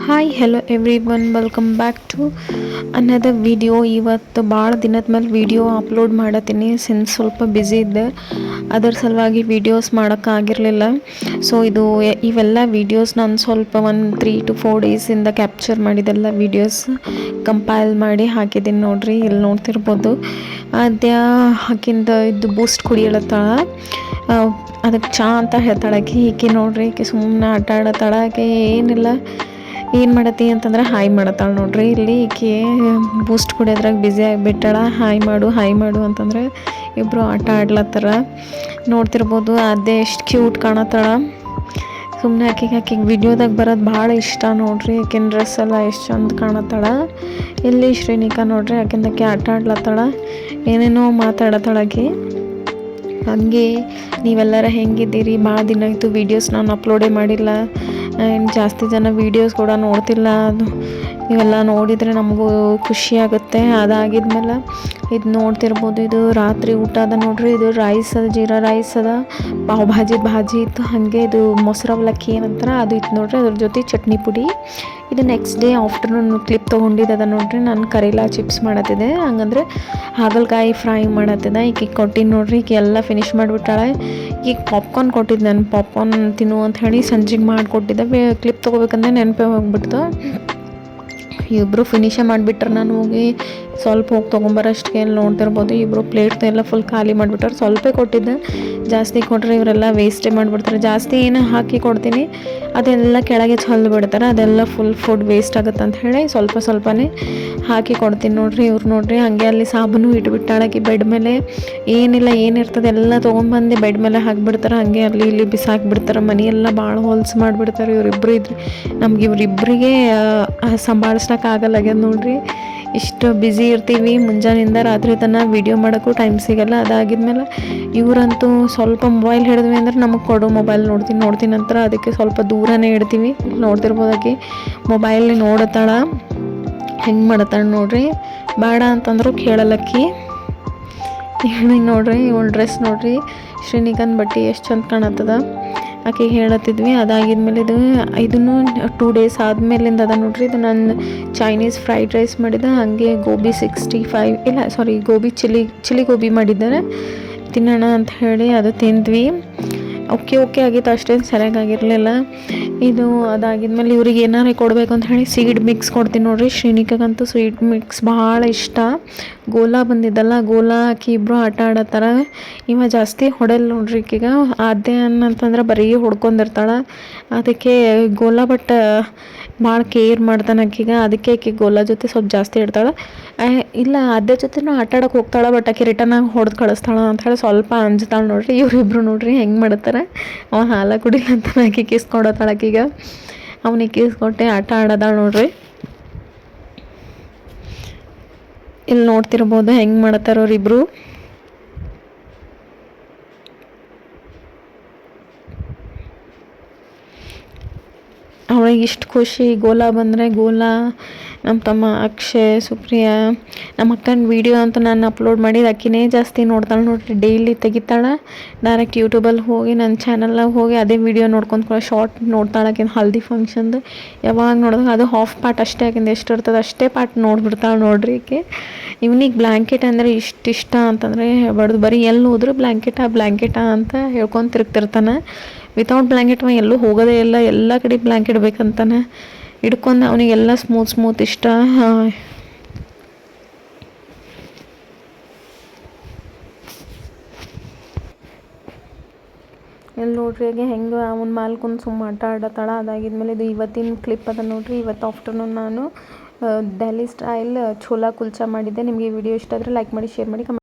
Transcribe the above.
Hi hello everyone welcome back to another video. ಇವತ್ತು ಭಾಳ ದಿನದ ಮೇಲೆ ವಿಡಿಯೋ ಅಪ್ಲೋಡ್ ಮಾಡತ್ತೀನಿ ಸಿನ್ಸ್ ಸ್ವಲ್ಪ ಬ್ಯುಸಿ ಇದ್ದೆ, ಅದರ ಸಲುವಾಗಿ ವೀಡಿಯೋಸ್ ಮಾಡೋಕ್ಕಾಗಿರಲಿಲ್ಲ. ಸೊ ಇವೆಲ್ಲ ವೀಡಿಯೋಸ್ ನಾನು ಸ್ವಲ್ಪ 3 to 4 ಡೇಸಿಂದ ಕ್ಯಾಪ್ಚರ್ ಮಾಡಿದೆಲ್ಲ ವೀಡಿಯೋಸ್ ಕಂಪೈಲ್ ಮಾಡಿ ಹಾಕಿದ್ದೀನಿ ನೋಡ್ರಿ. ಇಲ್ಲಿ ನೋಡ್ತಿರ್ಬೋದು ಅದ್ಯಾ ಹಾಕಿಂದ ಇದು ಬೂಸ್ಟ್ ಕುಡಿಯಲತ್ತಾಳ. ಅದಕ್ಕೆ ಚಾ ಅಂತ ಹೇಳ್ತಾಳಾಕಿ. ಈಕೆ ನೋಡ್ರಿ, ಈಕೆ ಸುಮ್ಮನೆ ಆಟ ಆಡತ್ತಾಳ. ಆಕೆ ಏನಿಲ್ಲ, ಏನು ಮಾಡತ್ತಿ ಅಂತಂದ್ರೆ ಹಾಯ್ ಮಾಡತ್ತಾಳೆ ನೋಡ್ರಿ. ಇಲ್ಲಿ ಈಕೆ ಬೂಸ್ಟ್ ಕುಡಿಯೋದ್ರಾಗ ಬ್ಯುಸಿ ಆಗಿಬಿಟ್ಟಾಳ. ಹಾಯ್ ಮಾಡು ಅಂತಂದ್ರೆ ಇಬ್ಬರು ಆಟ ಆಡ್ಲತ್ತಾರ. ನೋಡ್ತಿರ್ಬೋದು ಅದೇ ಎಷ್ಟು ಕ್ಯೂಟ್ ಕಾಣತ್ತಾಳ. ಸುಮ್ಮನೆ ಆಕೆಗೆ ವಿಡಿಯೋದಾಗ ಬರೋದು ಭಾಳ ಇಷ್ಟ ನೋಡ್ರಿ. ಆಕಿನ ಡ್ರೆಸ್ ಎಲ್ಲ ಎಷ್ಟು ಚಂದ ಕಾಣತ್ತಾಳ. ಇಲ್ಲಿ ಶ್ರೀನಿಕಾ ನೋಡ್ರಿ, ಆಕೆ ಆಟ ಆಡ್ಲತ್ತಾಳ, ಏನೇನೋ ಮಾತಾಡತ್ತಾಳಾಕಿ. ಹಾಗೆ ನೀವೆಲ್ಲರ ಹೆಂಗಿದ್ದೀರಿ? ಭಾಳ ದಿನ ಆಯಿತು ವೀಡಿಯೋಸ್ ನಾನು ಅಪ್ಲೋಡೇ ಮಾಡಿಲ್ಲ. ಆ್ಯಂಡ್ ಜಾಸ್ತಿ ಜನ ವೀಡಿಯೋಸ್ ಕೂಡ ನೋಡ್ತಿಲ್ಲ. ಅದು ಇವೆಲ್ಲ ನೋಡಿದರೆ ನಮಗೂ ಖುಷಿ ಆಗುತ್ತೆ. ಅದಾಗಿದ್ಮೇಲೆ ಇದು ನೋಡ್ತಿರ್ಬೋದು, ಇದು ರಾತ್ರಿ ಊಟ ಅದ ನೋಡ್ರಿ. ಇದು ರೈಸ್ ಅದ, ಜೀರಾ ರೈಸ್ ಅದ, ಪಾವ್ ಭಾಜಿ ಇತ್ತು. ಹಾಗೆ ಇದು ಮೊಸರು ಅವಲಕ್ಕಿ ಏನಂತಾರೆ ಅದು ಇತ್ತು ನೋಡ್ರಿ. ಅದ್ರ ಜೊತೆ ಚಟ್ನಿ ಪುಡಿ. ಇದು ನೆಕ್ಸ್ಟ್ ಡೇ ಆಫ್ಟರ್ನೂನ್ ಕ್ಲಿಪ್ ತೊಗೊಂಡಿದ್ದದ ನೋಡ್ರಿ. ನಾನು ಕರೇಲಾ ಚಿಪ್ಸ್ ಮಾಡತ್ತಿದ್ದೆ, ಹಂಗಂದ್ರೆ ಹಾಗಲಕಾಯಿ ಫ್ರೈ ಮಾಡತ್ತಿದ್ದೆ. ಈಕೆ ಕೊಟ್ಟಿದ್ದು ನೋಡ್ರಿ. ಈಕೆ ಎಲ್ಲ ಫಿನಿಶ್ ಮಾಡಿಬಿಟ್ಟಾಳೆ. ಈಗ ಪಾಪ್ಕಾರ್ನ್ ಕೊಟ್ಟಿದ್ದು, ನಾನು ಪಾಪ್ಕಾರ್ನ್ ತಿನ್ನು ಅಂತ ಹೇಳಿ ಸಂಜೆಗೆ ಮಾಡಿಕೊಟ್ಟಿದ್ದೆ. ಕ್ಲಿಪ್ ತೊಗೋಬೇಕಂದ್ರೆ ನೆನಪೇ ಹೋಗ್ಬಿಡ್ತು. ಇಬ್ಬರು ಫಿನಿಶೇ ಮಾಡಿಬಿಟ್ರೆ ನಾನು ಹೋಗಿ ಸ್ವಲ್ಪ ಹೋಗಿ ತೊಗೊಂಬರೋಷ್ಟಿಗೆ ಎಲ್ಲ ನೋಡ್ತಿರ್ಬೋದು. ಇಬ್ಬರು ಪ್ಲೇಟ್ ಎಲ್ಲ ಫುಲ್ ಖಾಲಿ ಮಾಡಿಬಿಟ್ಟಾರೆ. ಸ್ವಲ್ಪ ಕೊಟ್ಟಿದ್ದೆ, ಜಾಸ್ತಿ ಕೊಟ್ಟರೆ ಇವರೆಲ್ಲ ವೇಸ್ಟೇ ಮಾಡಿಬಿಡ್ತಾರೆ. ಜಾಸ್ತಿ ಏನು ಹಾಕಿ ಕೊಡ್ತೀನಿ ಅದೆಲ್ಲ ಕೆಳಗೆ ಚೆಲ್ಲಿ ಬಿಡ್ತಾರೆ. ಅದೆಲ್ಲ ಫುಲ್ ಫುಡ್ ವೇಸ್ಟ್ ಆಗುತ್ತೆ ಅಂತ ಹೇಳಿ ಸ್ವಲ್ಪನೇ ಹಾಕಿ ಕೊಡ್ತೀನಿ ನೋಡ್ರಿ. ಇವ್ರು ನೋಡ್ರಿ ಹಾಗೆ ಅಲ್ಲಿ ಸಾಬೂನು ಇಟ್ಬಿಟ್ಟಾಳಕಿ ಬೆಡ್ ಮೇಲೆ. ಏನಿರ್ತದೆ ಎಲ್ಲ ತೊಗೊಂಬಂದು ಬೆಡ್ ಮೇಲೆ ಹಾಕಿಬಿಡ್ತಾರೆ. ಹಾಗೆ ಅಲ್ಲಿ ಇಲ್ಲಿ ಬಿಸಾಕಿಬಿಡ್ತಾರೆ. ಮನೆಯೆಲ್ಲ ಭಾಳ ಹೊಲ್ಸು ಮಾಡಿಬಿಡ್ತಾರೆ. ಇವರಿಬ್ಬರು ಇದ್ರೆ ನಮ್ಗೆ ಇವರಿಬ್ಬರಿಗೆ ಸಂಭಾಳಿಸ್ಲಿಕ್ಕಾಗಲ್ಲಾಗ್ಯದ ನೋಡ್ರಿ. ಇಷ್ಟು ಬ್ಯುಸಿ ಇರ್ತೀವಿ, ಮುಂಜಾನೆಯಿಂದ ರಾತ್ರಿ ತನಕ ವೀಡಿಯೋ ಮಾಡೋಕ್ಕೂ ಟೈಮ್ ಸಿಗಲ್ಲ. ಅದಾಗಿದ್ಮೇಲೆ ಇವರಂತೂ ಸ್ವಲ್ಪ ಮೊಬೈಲ್ ಹಿಡಿದ್ವಿ ಅಂದ್ರೆ ನಮಗೆ ಕೊಡು, ಮೊಬೈಲ್ ನೋಡ್ತೀನಿ ನಂತರ ಅದಕ್ಕೆ ಸ್ವಲ್ಪ ದೂರನೇ ಇಡ್ತೀವಿ. ನೋಡ್ತಿರ್ಬೋದಾಕಿ ಮೊಬೈಲ್ ನೋಡತ್ತಾಳ, ಹೆಂಗೆ ಮಾಡತ್ತಾಳ ನೋಡ್ರಿ. ಬೇಡ ಅಂತಂದ್ರು ಕೇಳಲ್ಲಕ್ಕಿ. ನೋಡ್ರಿ ಇವಳ ಡ್ರೆಸ್ ನೋಡ್ರಿ, ಶ್ರೀನಿಕನ್ ಬಟ್ಟೆ ಎಷ್ಟು ಚಂದ ಕಾಣತ್ತದ. ಆಕೆಗೆ ಹೇಳತ್ತಿದ್ವಿ. ಅದಾಗಿದ್ಮೇಲೆ ಇದನ್ನು 2 ಡೇಸ್ ಆದಮೇಲಿಂದ ಅದ ನೋಡ್ರಿ. ಇದು ನಾನು ಚೈನೀಸ್ ಫ್ರೈಡ್ ರೈಸ್ ಮಾಡಿದ್ದೆ. ಹಾಗೆ ಗೋಬಿ ಚಿಲ್ಲಿ ಗೋಬಿ ಮಾಡಿದ್ದಾರೆ. ತಿನ್ನೋಣ ಅಂತ ಹೇಳಿ ಅದು ತಿಂದ್ವಿ. ಓಕೆ ಆಗಿತ್ತು, ಅಷ್ಟೇನು ಸರಿಯಾಗಿರಲಿಲ್ಲ. ಇದು ಅದಾಗಿದ್ಮೇಲೆ ಇವ್ರಿಗೆ ಏನಾರು ಕೊಡಬೇಕು ಅಂತ ಹೇಳಿ ಸೀಡ್ ಮಿಕ್ಸ್ ಕೊಡ್ತೀನಿ ನೋಡ್ರಿ. ಶ್ರೀನಿಕಾಗಂತೂ ಸ್ವೀಟ್ ಮಿಕ್ಸ್ ಭಾಳ ಇಷ್ಟ. ಗೋಲಾ ಬಂದಿದ್ದಲ್ಲ, ಗೋಲಾ ಹಾಕಿ ಇಬ್ಬರು ಆಟ ಆಡತ್ತಾರ. ಇವ ಜಾಸ್ತಿ ಹೊಡೆಯಲ್ಲ ನೋಡ್ರಿ. ಈಗೀಗ ಅದೇ ಅಂತಂದ್ರೆ ಬರೀ ಹೊಡ್ಕೊಂಡಿರ್ತಾಳೆ. ಅದಕ್ಕೆ ಗೋಲಾ ಭಾಳ ಕೇರ್ ಮಾಡ್ತಾನೆ ಆಕೀಗ. ಅದಕ್ಕೆ ಆಕೆ ಗೋಲಾ ಜೊತೆ ಸ್ವಲ್ಪ ಜಾಸ್ತಿ ಇಡ್ತಾಳೆ. ಇಲ್ಲ ಅದೇ ಜೊತೆನೂ ಆಟ ಆಡೋಕೆ ಹೋಗ್ತಾಳೆ, ಬಟ್ ಆಕೆ ರಿಟರ್ನಾಗಿ ಹೊಡೆದು ಕಳಿಸ್ತಾಳೆ ಅಂತ ಹೇಳಿ ಸ್ವಲ್ಪ ಅಂಜ್ತಾಳೆ ನೋಡ್ರಿ. ಇವರಿಬ್ರು ನೋಡ್ರಿ ಹೆಂಗೆ ಮಾಡ್ತಾರೆ. ಅವ ಹಾಲು ಕುಡಿಲ್ಲ ಅಂತ ಆಕೆ ಕಿಸ್ ಕೊಡತ್ತಾಳೆ. ಆಕೀಗ ಅವನಿಗೆ ಕಿಸ್ ಕೊಟ್ಟೆ ಆಟ ಆಡೋದಾಳ ನೋಡ್ರಿ. ಇಲ್ಲಿ ನೋಡ್ತಿರ್ಬೋದು ಹೆಂಗೆ ಮಾಡತ್ತಾರ ಅವ್ರಿಬ್ರು. ಅವಳಿಗೆ ಇಷ್ಟು ಖುಷಿ ಗೋಲಾ ಬಂದರೆ. ಗೋಲಾ, ನಮ್ಮ ತಮ್ಮ ಅಕ್ಷಯ್, ಸುಪ್ರಿಯಾ, ನಮ್ಮ ಅಕ್ಕನ ವೀಡಿಯೋ ಅಂತ ನಾನು ಅಪ್ಲೋಡ್ ಮಾಡಿದ್ದು ಆಕಿನೇ ಜಾಸ್ತಿ ನೋಡ್ತಾಳೆ ನೋಡ್ರಿ. ಡೈಲಿ ತೆಗಿತಾಳೆ. ಡೈರೆಕ್ಟ್ ಯೂಟ್ಯೂಬಲ್ಲಿ ಹೋಗಿ ನನ್ನ ಚಾನಲ್ನಾಗ ಹೋಗಿ ಅದೇ ವೀಡಿಯೋ ನೋಡ್ಕೊಂಡು ಶಾರ್ಟ್ ನೋಡ್ತಾಳೆ. ಆಕಿನ ಹಲ್ದಿ ಫಂಕ್ಷನ್ದು ಯಾವಾಗ ನೋಡಿದಾಗ ಅದು ಹಾಫ್ ಪಾರ್ಟ್ ಅಷ್ಟೇ, ಆಕಿಂದ ಎಷ್ಟು ಇರ್ತದೆ ಅಷ್ಟೇ ಪಾರ್ಟ್ ನೋಡ್ಬಿಡ್ತಾಳೆ ನೋಡ್ರಿ. ಈಕೆ ಇವನಿಗೆ ಬ್ಲ್ಯಾಂಕೆಟ್ ಅಂದರೆ ಇಷ್ಟ ಅಂತಂದರೆ ಹೇಳ್ಬಾರ್ದು. ಬರೀ ಎಲ್ಲಿ ಹೋದ್ರೂ ಬ್ಲ್ಯಾಂಕೆಟಾ ಅಂತ ಹೇಳ್ಕೊಂಡು ತಿರುಗ್ತಿರ್ತಾನೆ. ವಿತೌಟ್ ಬ್ಲ್ಯಾಂಕೆಟ್ ಎಲ್ಲೂ ಹೋಗೋದೇ ಇಲ್ಲ, ಎಲ್ಲ ಕಡೆ ಬ್ಲ್ಯಾಂಕೆಟ್ ಬೇಕಂತಾನೆ ಹಿಡ್ಕೊಂಡು. ಅವನಿಗೆಲ್ಲ ಸ್ಮೂತ್ ಇಷ್ಟ. ಎಲ್ಲಿ ನೋಡ್ರಿ ಹಾಗೆ ಹೆಂಗೆ ಅವನ ಮಾಲ್ಕೊಂಡು ಸುಮ್ಮ ಆಟ ಆಡತ್ತಾಳ. ಅದಾಗಿದ್ಮೇಲೆ ಇದು ಇವತ್ತಿನ ಕ್ಲಿಪ್ ಅದ ನೋಡ್ರಿ. ಇವತ್ತು ಆಫ್ಟರ್ನೂನ್ ನಾನು ಡೆಲ್ಲಿ ಸ್ಟೈಲ್ ಛೋಲಾ ಕುಲ್ಚಾ ಮಾಡಿದ್ದೆ. ನಿಮಗೆ ಈ ವಿಡಿಯೋ ಇಷ್ಟ ಆದರೆ ಲೈಕ್ ಮಾಡಿ, ಶೇರ್ ಮಾಡಿ, ಕಮೆಂಟ್